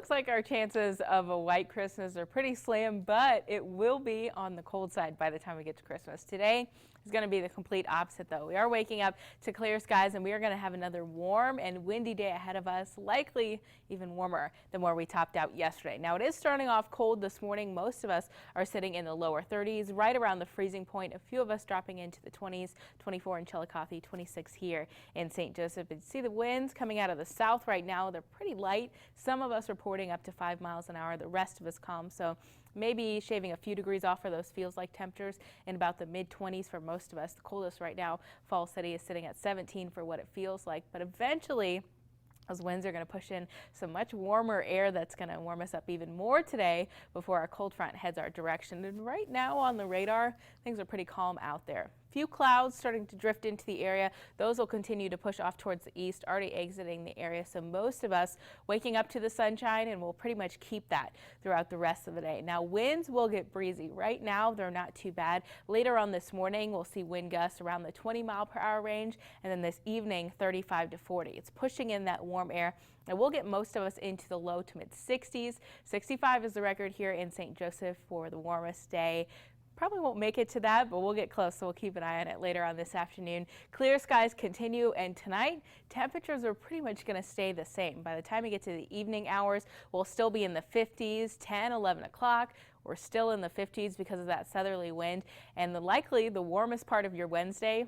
looks like our chances of a white Christmas are pretty slim, but it will be on the cold side by the time we get to Christmas. Today is going to be the complete opposite, though. We are waking up to clear skies, and we are going to have another warm and windy day ahead of us, likely even warmer than where we topped out yesterday. Now, it is starting off cold this morning. Most of us are sitting in the lower 30s, right around the freezing point. A few of us dropping into the 20s, 24 in Chillicothe, 26 here in St. Joseph. And you see the winds coming out of the south right now. They're pretty light. Some of us reporting up to 5 miles an hour. The rest of us calm. So maybe shaving a few degrees off for those feels like temperatures in about the mid-20s for most of us. The coldest right now, Falls City, is sitting at 17 for what it feels like. But eventually, those winds are going to push in some much warmer air that's going to warm us up even more today before our cold front heads our direction. And right now on the radar, things are pretty calm out there. Few clouds starting to drift into the area. Those will continue to push off towards the east, already exiting the area. So most of us waking up to the sunshine, and we'll pretty much keep that throughout the rest of the day. Now, winds will get breezy. Right now, they're not too bad. Later on this morning, we'll see wind gusts around the 20-mile-per-hour range, and then this evening, 35 to 40. It's pushing in that warm air. And we'll get most of us into the low to mid 60s. 65 is the record here in St. Joseph for the warmest day. Probably won't make it to that, but we'll get close, so we'll keep an eye on it later on this afternoon. Clear skies continue, and tonight temperatures are pretty much going to stay the same. By the time we get to the evening hours, we'll still be in the 50s, 10, 11 o'clock. We're still in the 50s because of that southerly wind, and likely the warmest part of your Wednesday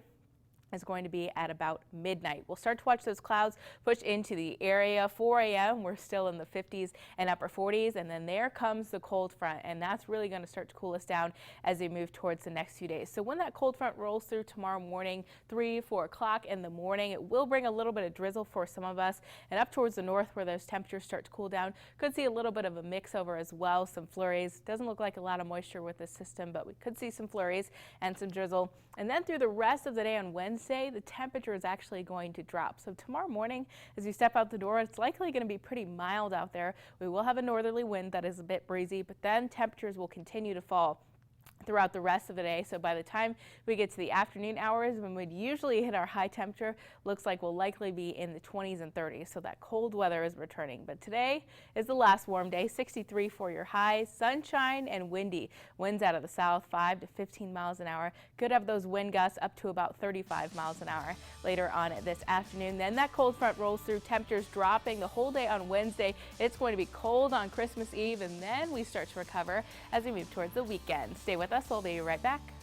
is going to be at about midnight. We'll start to watch those clouds push into the area. 4 a.m. we're still in the 50s and upper 40s, and then there comes the cold front, and that's really going to start to cool us down as we move towards the next few days. So when that cold front rolls through tomorrow morning, 3, 4 o'clock in the morning, it will bring a little bit of drizzle for some of us, and up towards the north where those temperatures start to cool down, could see a little bit of a mix over as well. Some flurries. Doesn't look like a lot of moisture with this system, but we could see some flurries and some drizzle. And then through the rest of the day on Wednesday, the temperature is actually going to drop. So tomorrow morning, as you step out the door, it's likely going to be pretty mild out there. We will have a northerly wind that is a bit breezy, but then temperatures will continue to fall throughout the rest of the day. So by the time we get to the afternoon hours, when we'd usually hit our high temperature, looks like we'll likely be in the 20s and 30s. So that cold weather is returning. But today is the last warm day, 63 for your high, sunshine and windy. Winds out of the south, 5 to 15 miles an hour. Could have those wind gusts up to about 35 miles an hour later on this afternoon. Then that cold front rolls through, temperatures dropping the whole day on Wednesday. It's going to be cold on Christmas Eve, and then we start to recover as we move towards the weekend. Stay with us. We'll be right back.